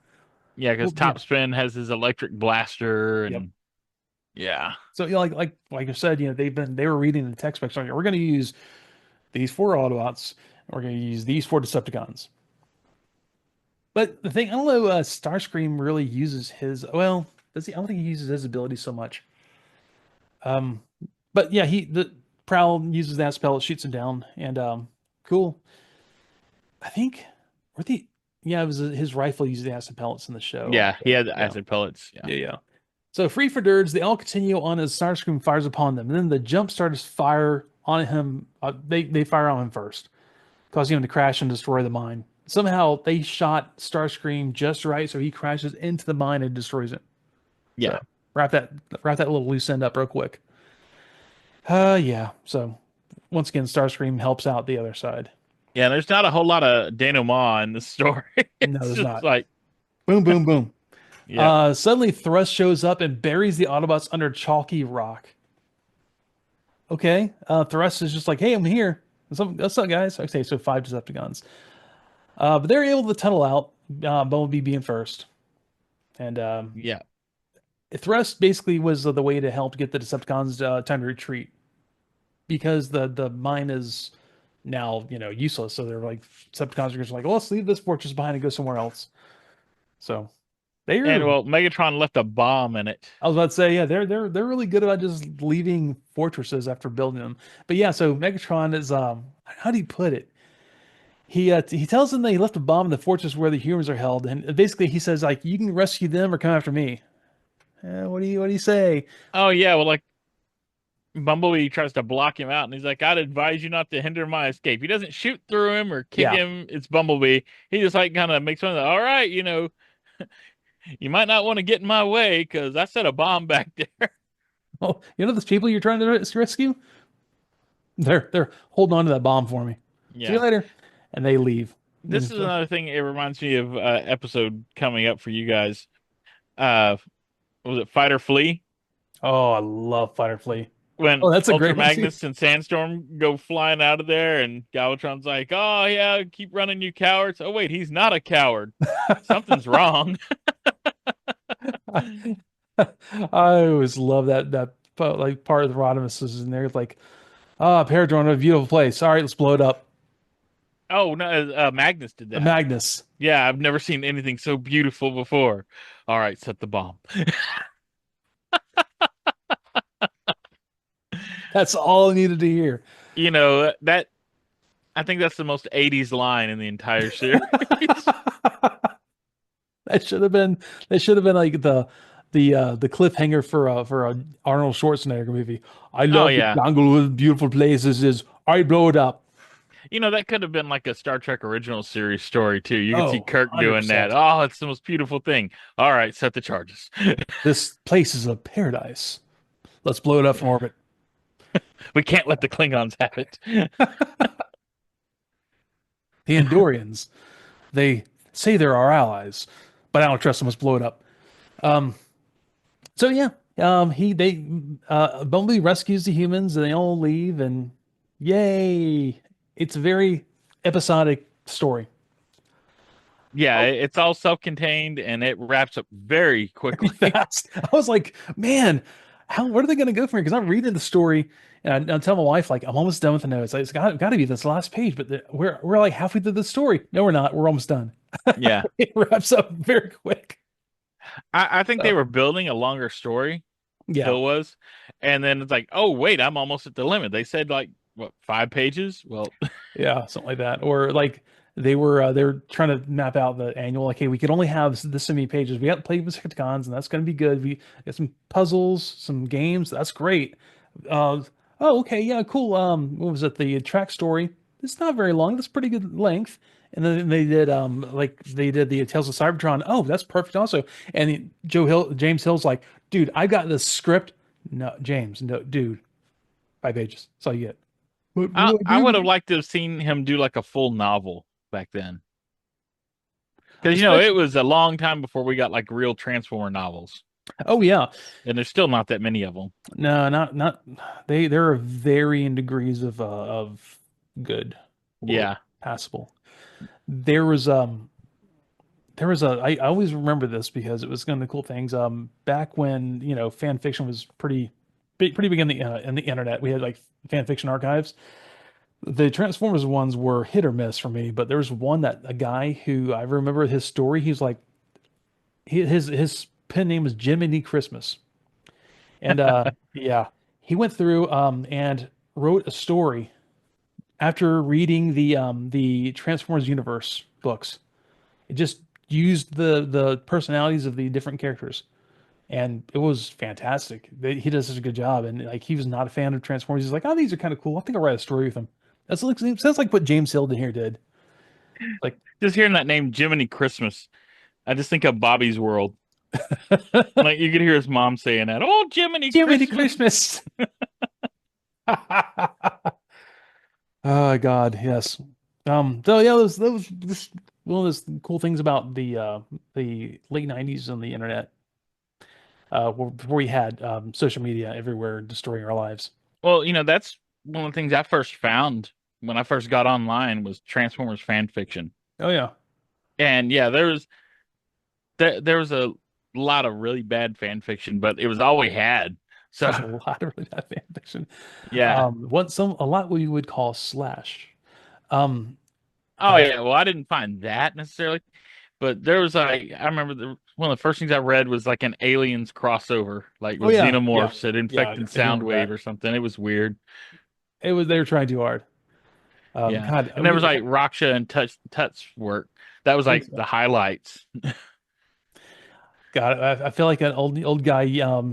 Yeah, because well, yeah, Topspin has his electric blaster yep. and yeah. So like I said, they were reading the text specs. Like, we're going to use these 4 Autobots, and we're going to use these 4 Decepticons. But the thing, I don't know, Starscream really uses his, well, does he? I don't think he uses his ability so much. Um, but yeah, the Prowl uses that spell, it shoots him down, and cool. I think, or the, yeah, it was his rifle used the acid pellets in the show Yeah, he also. had Yeah, acid pellets. Yeah. yeah, yeah. So free for Dirge, they all continue on as Starscream fires upon them. And then the jump starters fire on him. They fire on him first, causing him to crash and destroy the mine. Somehow they shot Starscream just right, so he crashes into the mine and destroys it. So Yeah. wrap that wrap that little loose end up real quick. Yeah. So once again, Starscream helps out the other side. Yeah, there's not a whole lot of denouement in the story. No, It's there's just not. like, Boom, boom, boom. yeah. Suddenly Thrust shows up and buries the Autobots under chalky rock. Okay. Thrust is just like, hey, I'm here. What's up, guys? Okay, so five Decepticons. But they're able to tunnel out, Bumblebee being first. And Yeah. Thrust basically was the way to help get the Decepticons time to retreat because the mine is now, useless. So they're like, Decepticons are just like, well, let's leave this fortress behind and go somewhere else. So And they're, well, Megatron left a bomb in it. I was about to say, yeah, they're really good about just leaving fortresses after building them. But yeah, so Megatron is how do you put it? He tells them that he left a bomb in the fortress where the humans are held, and basically he says like, you can rescue them or come after me. What do you say? Oh yeah, well like Bumblebee tries to block him out and he's like, I'd advise you not to hinder my escape. He doesn't shoot through him or kick Yeah. him. It's Bumblebee. He just like kind of makes fun of, all right, you might not want to get in my way because I set a bomb back there. Oh, those people you're trying to rescue? They're holding on to that bomb for me. See you Yeah. later, and they leave. This is another thing. It reminds me of episode coming up for you guys. Uh, was it Fight or Flee? Oh, I love Fighter Flee. When Oh, that's a Ultra great one too. Magnus and Sandstorm go flying out of there, and Galvatron's like, "Oh yeah, keep running, you cowards!" Oh wait, he's not a coward. Something's wrong. I always love that like part of the Rodimus is in there. It's like, Paradrone, a beautiful place. All right, let's blow it up. Oh no, Magnus did that. Magnus. Yeah, I've never seen anything so beautiful before. All right, set the bomb. That's all I needed to hear. That I think that's the most 80s line in the entire series. That should have been like the cliffhanger for a Arnold Schwarzenegger movie. I Oh love the yeah. jungle with beautiful places. Is I blow it up. That could have been like a Star Trek original series story too. You could see Oh, Kirk doing that. 100%. Oh, it's the most beautiful thing. All right, set the charges. This place is a paradise. Let's blow it up from orbit. We can't let the Klingons have it. The Andorians, they say they're our allies, but I don't trust them. Let's blow it up. Um, so yeah, Bumblebee rescues the humans, and they all leave, and yay! It's a very episodic story. Yeah, it's all self-contained and it wraps up very quickly. Fast. I was like, man, what are they going to go from here? Because I'm reading the story, and I tell my wife like I'm almost done with the notes. Like, it's got to be this last page, but we're like halfway through the story. No, we're not. We're almost done. Yeah. It wraps up very quick. I think they So, were building a longer story, yeah, Hill was, and then it's like, oh wait, I'm almost at the limit. They said like what, 5 pages? Well, yeah, something like that. Or like they're trying to map out the annual. Like, hey, we can only have this many pages. We got to play with Insecticons, and that's going to be good. We got some puzzles, some games. That's great. Uh, oh, okay, yeah, cool. What was it? The track story. It's not very long. That's pretty good length. And then they did the Tales of Cybertron. Oh, that's perfect also. And James Hill's like, dude, I got this script. No, James, no, dude, 5 pages. That's all you get. What I do I I would have do? liked to have seen him do like a full novel back then, because it Especially, was a long time before we got like real Transformer novels, oh yeah, and there's still not that many of them. no, not there are varying degrees of good or Yeah, passable. There was I always remember this because it was one of the cool things. Back when fan fiction was pretty big in the internet. We had like fan fiction archives. The Transformers ones were hit or miss for me, but there was one that a guy who I remember his story. He's like his pen name was Jiminy Christmas, and yeah, he went through and wrote a story after reading the Transformers universe books. It just used the personalities of the different characters, and it was fantastic. He does such a good job, and like he was not a fan of Transformers. He's like, oh, these are kind of cool. I think I'll write a story with them. That's like sounds like what James Hilden here did. Like Just hearing that name, Jiminy Christmas, I just think of Bobby's World. Like you could hear his mom saying that. Oh, Jiminy Jiminy Christmas. Christmas. Oh God, yes. So yeah, that was just one of those cool things about the late '90s on the internet, before we had social media everywhere destroying our lives. Well, that's one of the things I first found when I first got online was Transformers fan fiction. Oh yeah, And yeah, there was a lot of really bad fan fiction, but it was all we had. So there's a lot of really bad fan fiction. yeah. A lot we would call slash. Um, Oh uh, yeah. Well, I didn't find that necessarily, but there was like I remember one of the first things I read was like an aliens crossover, like oh with yeah, yeah, xenomorphs that yeah. infected I do remember Soundwave that. or something. It was weird. It was they were trying too hard. Yeah. God, And there was like Raksha and Tut's work. That was like the highlights, God, I feel like an old guy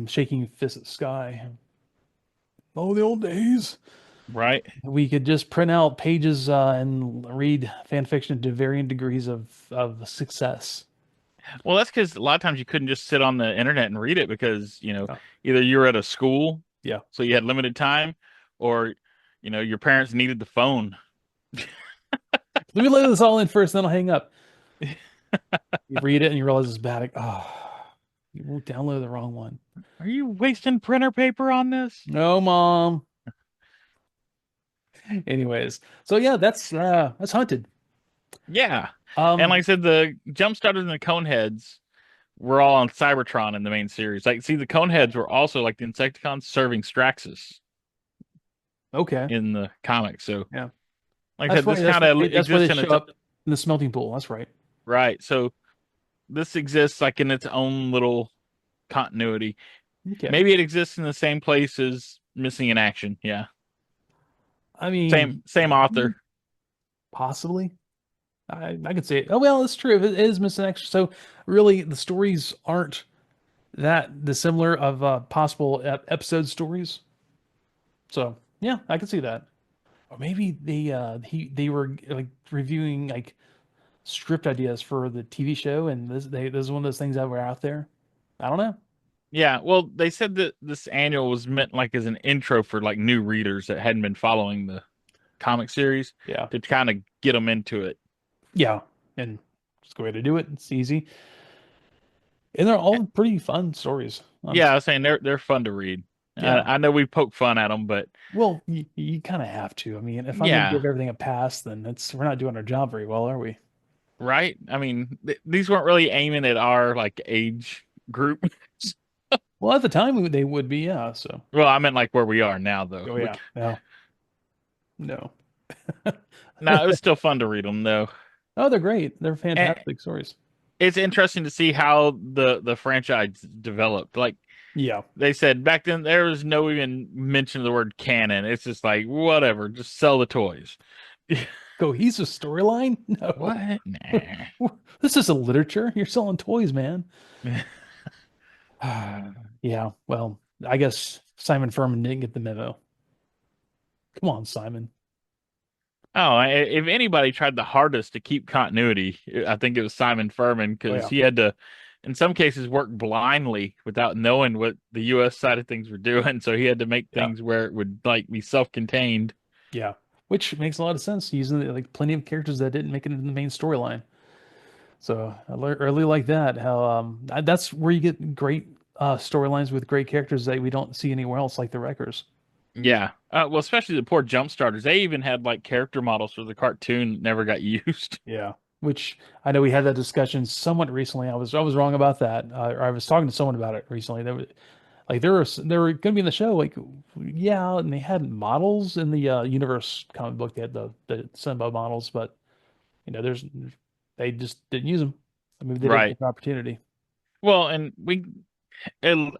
shaking fist at the sky. Oh, the old days. right? We could just print out pages and read fan fiction to varying degrees of success. Well, that's because a lot of times you couldn't just sit on the internet and read it because, Oh, either you were at a school, yeah. so you had limited time, or, your parents needed the phone. Let me let this all in first, then I'll hang up. You read it and you realize it's bad. Like, oh, you downloaded the wrong one. Are you wasting printer paper on this? No, mom. Anyways, so yeah, that's Hunted. Yeah. And like I Um, said, the jump starters and the Coneheads were all on Cybertron in the main series. Like, see, the Coneheads were also like the Insecticons serving Straxus okay. in the comics. So, Yeah. like I That's said, right. this kind of That's why they exists in show its up in the smelting pool. That's right. right. So, this exists like in its own little continuity. Okay. Maybe it exists in the same place as Missing in Action. Yeah. I Same mean, same author. possibly. I could say it. Oh well, it's true. It is missing extra. So really, the stories aren't that dissimilar of possible episode stories. So yeah, I can see that. Or maybe they were like reviewing like script ideas for the TV show, and this is one of those things that were out there. I don't know. Yeah, well, they said that this annual was meant like as an intro for like new readers that hadn't been following the comic series Yeah, to kind of get them into it. yeah, and it's a good way to do it. It's easy, and they're all pretty fun stories. Yeah, I Honestly. was saying they're fun to read. Yeah. I know we poke fun at them, but Well, you kind of have to. I mean, if I'm going to yeah, give everything a pass, then we're not doing our job very well, are we? right? I mean, these weren't really aiming at our like age group. Well, at the time they would be, yeah. So, Well, I meant like where we are now, though. oh yeah, no, no. No, it was still fun to read them, though. Oh, they're great. They're And fantastic stories. it's interesting to see how the franchise developed. Like Yeah. they said back then, there was no even mention of the word canon. It's just like whatever, just sell the toys. Cohesive storyline? No. What? Nah. This is a literature. You're selling toys, man. Yeah. Well, I guess Simon Furman didn't get the memo. Come on, Simon. Oh, if anybody tried the hardest to keep continuity, I think it was Simon Furman Oh because yeah. he had to, in some cases, work blindly without knowing what the U.S. side of things were doing. So he had to make Yeah. things where it would like be self-contained. Yeah. Which makes a lot of sense using like plenty of characters that didn't make it into the main storyline. So really like that. How that's where you get great storylines with great characters that we don't see anywhere else, like the Wreckers. Yeah. Well, especially the poor jump starters. They even had like character models for the cartoon that never got used. Yeah. Which I know we had that discussion somewhat recently. I was wrong about that. Or I was talking to someone about it recently. Like they were going to be in the show, like yeah, and they had models in the Universe comic book. They had the Sunbow models, but there's they just didn't use them. I mean, they didn't Right. get an opportunity. Well, and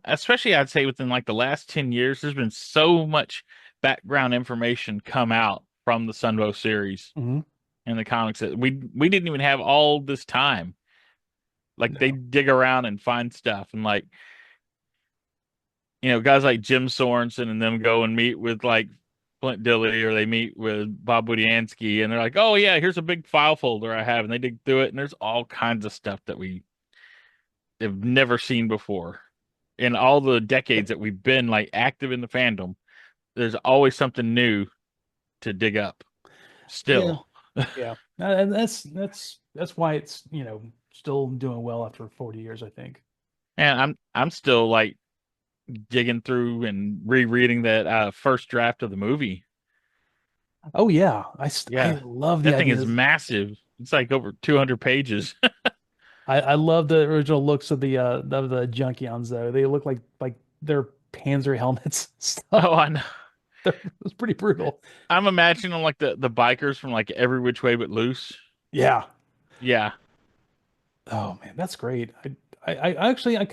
especially I'd say within like the last 10 years, there's been so much background information come out from the Sunbow series Hmm. and the comics that we didn't even have all this time. Like they No. dig around and find stuff and like, guys like Jim Sorensen and them go and meet with like Flint Dille or they meet with Bob Budiansky and they're like, "Oh yeah, here's a big file folder I have." And they dig through it and there's all kinds of stuff that we have never seen before. In all the decades that we've been like active in the fandom, there's always something new to dig up Yeah. still. Yeah. And that's why it's, still doing well after 40 years, I think. And I'm still like digging through and rereading that first draft of the movie. Oh yeah. I Yeah. love the That thing is ideas. massive. It's like over 200 pages. I love the original looks of the Junkions though. They look like their Panzer helmets and stuff. Oh, I know. It was pretty brutal. I'm imagining like the bikers from like Every Which Way But Loose. Yeah. Yeah. Oh man, that's great. I actually I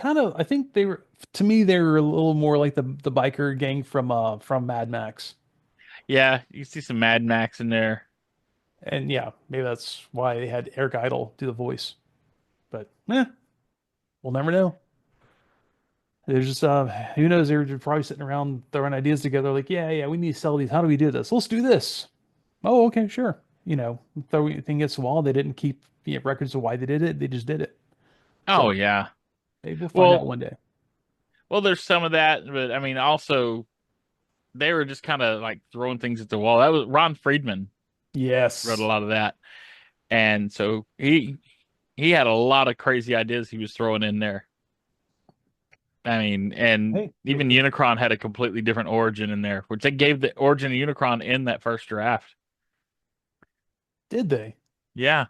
think they were, to me they were a little more like the biker gang from Mad Max. Yeah, you see some Mad Max in there. And yeah, maybe that's why they had Eric Idle do the voice. But we'll never know. There's just who knows, they were probably sitting around throwing ideas together like, yeah, we need to sell these. How do we do this? Let's do this. Oh, okay, sure. Throw anything against the wall. They didn't keep records of why they did it. They just did it. Oh So yeah. maybe we'll find out Well, one day. well, there's some of that, but I mean, also they were just kind of like throwing things at the wall. That was Ron Friedman wrote a Yes. lot of that, and so he had a lot of crazy ideas he was throwing in there. I mean, and Hey, even Unicron had a completely different origin in there, which they gave the origin of Unicron in that first draft. did they? Yeah.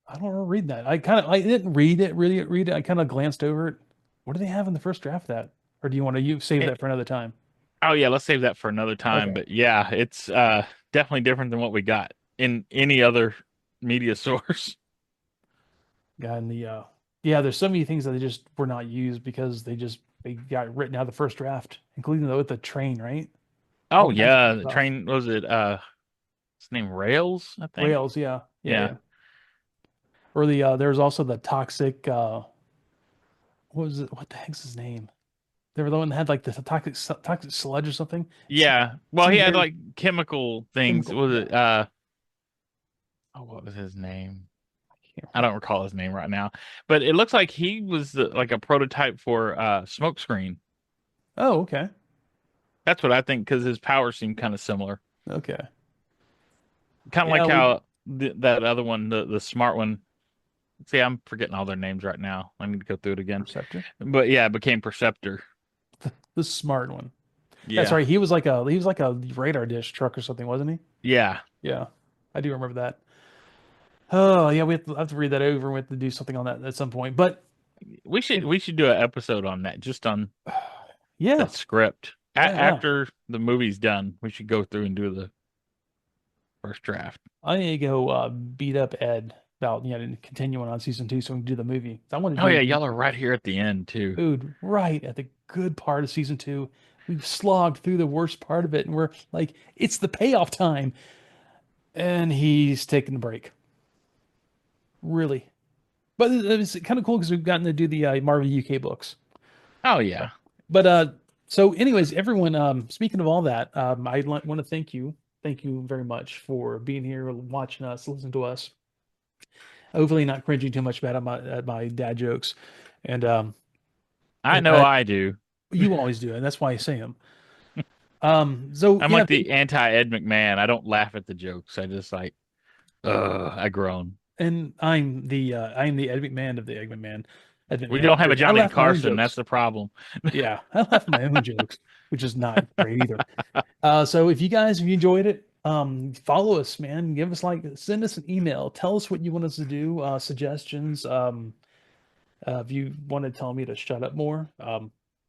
I don't remember reading that. I didn't really read it. I kind of glanced over it. What do they have in the first draft of that? Or do you want to you save that for another time? Oh yeah, let's save that for another time. Okay. But yeah, it's definitely different than what we got in any other media source. Yeah, and yeah, there's so many things that they just were not used because they got written out of the first draft, including with the train, right? Oh All kinds of cool yeah, the stuff. train was it his name Rails, I think. Rails, yeah. Yeah, Yeah. yeah. Or there was also the toxic what was it? What the heck's his name? They were the one that had like the toxic sludge or something. Yeah. Well, he Seemed had very like chemical things. chemical. Was Yeah. it oh what was his name? Can't I don't recall his name right now. But it looks like he was like a prototype for Smokescreen. Oh, okay. That's what I think because his powers seem kind of similar. Okay. Kind of Yeah, like we how that other one, the smart one. See, I'm forgetting all their names right now. I need to go through it again. Perceptor. But yeah, it became Perceptor. The smart one. That's Yeah. right. He was like a radar dish truck or something, wasn't he? Yeah. Yeah. I do remember that. Oh, yeah, I have to read that over and we have to do something on that at some point. But We should it, we should do an episode on that, just on yeah, that script. yeah. After the movie's done, we should go through and do the first draft. I need to go beat up Ed about continuing on season 2 so we can do the movie. I want to Oh yeah, do y'all are right here at the end too. food right at the good part of season 2. We've slogged through the worst part of it and we're like, it's the payoff time. And he's taking the break. Really. But it's kind of cool because we've gotten to do the Marvel UK books. Oh So, yeah. but so anyways, everyone, speaking of all that, I want to thank you. Thank you very much for being here, watching us, listening to us. Hopefully not cringing too much bad at my dad jokes. And I know I do. you always do, and that's why I say them. So I'm yeah, like the anti Ed McMahon. I don't laugh at the jokes. I just like I groan. and I'm the Ed McMahon of the Egg McMahon. Ed We McMahon. don't have a I Johnny laugh at my own Carson, that's jokes. the problem. Yeah, I laugh at my own jokes, which is not great either. So if you enjoyed it, follow us, man. Give us send us an email. Tell us what you want us to do, suggestions. If you want to tell me to shut up more,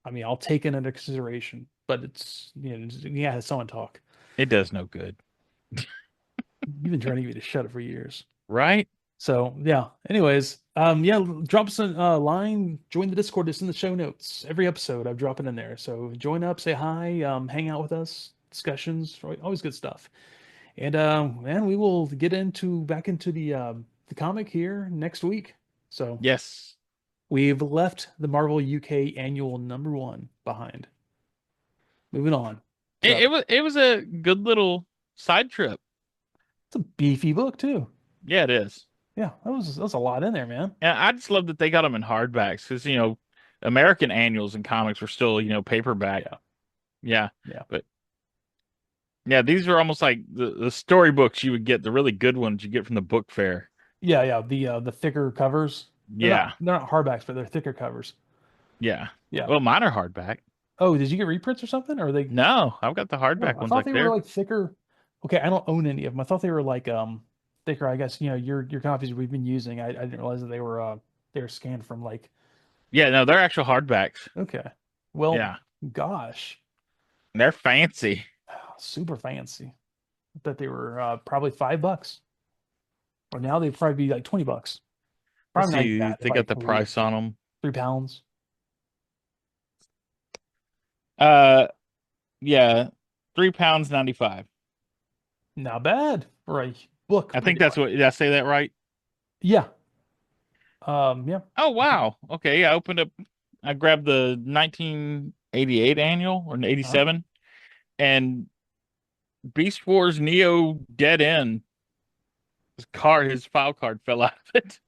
I mean, I'll take it into consideration, but it's, yeah, someone talk. It does no good, You've been trying to get me to shut it for years. right? So yeah. Anyways, yeah, drop us a line, join the Discord. It's in the show notes. Every episode, I drop it in there. So join up, say hi, hang out with us, discussions, always good stuff. And man, we will get into back into the comic here next week. So Yes. we've left the Marvel UK annual #1 behind. Moving on. So It was a good little side trip. it's a beefy book too. Yeah, it is. Yeah, that was a lot in there, man. And I just love that they got them in hardbacks because American annuals and comics were still paperback. Yeah, Yeah, yeah. but yeah, these are almost like the storybooks you would get, the really good ones you get from the book fair. Yeah, yeah, the thicker covers. Yeah, They're not hardbacks, but they're thicker covers. yeah. Yeah. Well, mine are hardback. Oh, did you get reprints or something? Or are they? No, I've got the Oh, hardback I ones thought like they were there. like thicker. Okay, I don't own any of them. I thought they were like thicker. I guess your copies we've been using. I didn't realize that they were scanned from like. Yeah, no, they're actual hardbacks. Okay, well, Yeah, gosh, they're fancy. super fancy. I thought they were probably $5, or now they'd probably be like $20. Let's Probably not even see, that. They're they probably got the price on them. £3. Uh, yeah, £3 95. Not bad for a book, I think pretty that's much. what, did I say that right? Yeah. Yeah. Oh wow. Okay, yeah, I grabbed the 1988 annual or Uh-huh. 87 and Beast Wars Neo Dead End. His file card fell out of it.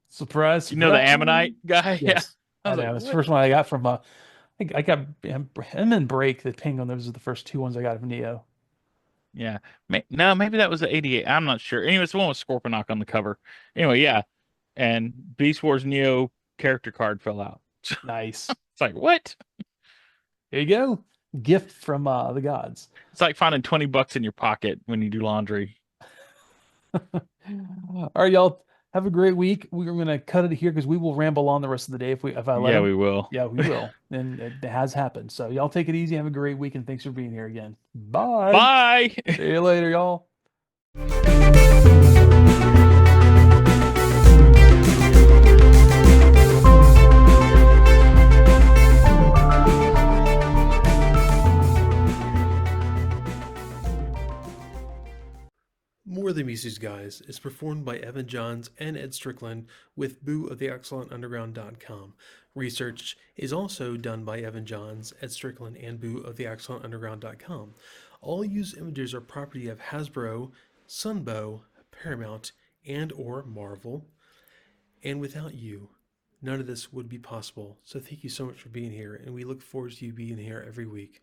Surprise, You know the surprise. Ammonite guy? Yeah. Yes. I I was like, know. It's the what? first one I got from I got him and Break the Penguin. Those are the first two ones I got from Neo. Yeah. No, maybe that was the 88. I'm not sure. Anyway, it's the one with Scorponok on the cover. Anyway, yeah. And Beast Wars Neo character card fell out. Nice. It's like, what? There you go. Gift from the gods. It's like finding $20 in your pocket when you do laundry. All right, y'all. Have a great week. We're gonna cut it here because we will ramble on the rest of the day if I let Yeah, him. we will. Yeah, we will. And it has happened. So y'all take it easy. Have a great week and thanks for being here again. Bye. Bye. See you later, y'all. More Than Mises Guys is performed by Evan Johns and Ed Strickland with Boo of the ExcellentUnderground.com. Research is also done by Evan Johns, Ed Strickland, and Boo of the ExcellentUnderground.com. All used images are property of Hasbro, Sunbow, Paramount, and or Marvel. And without you, none of this would be possible. So thank you so much for being here, and we look forward to you being here every week.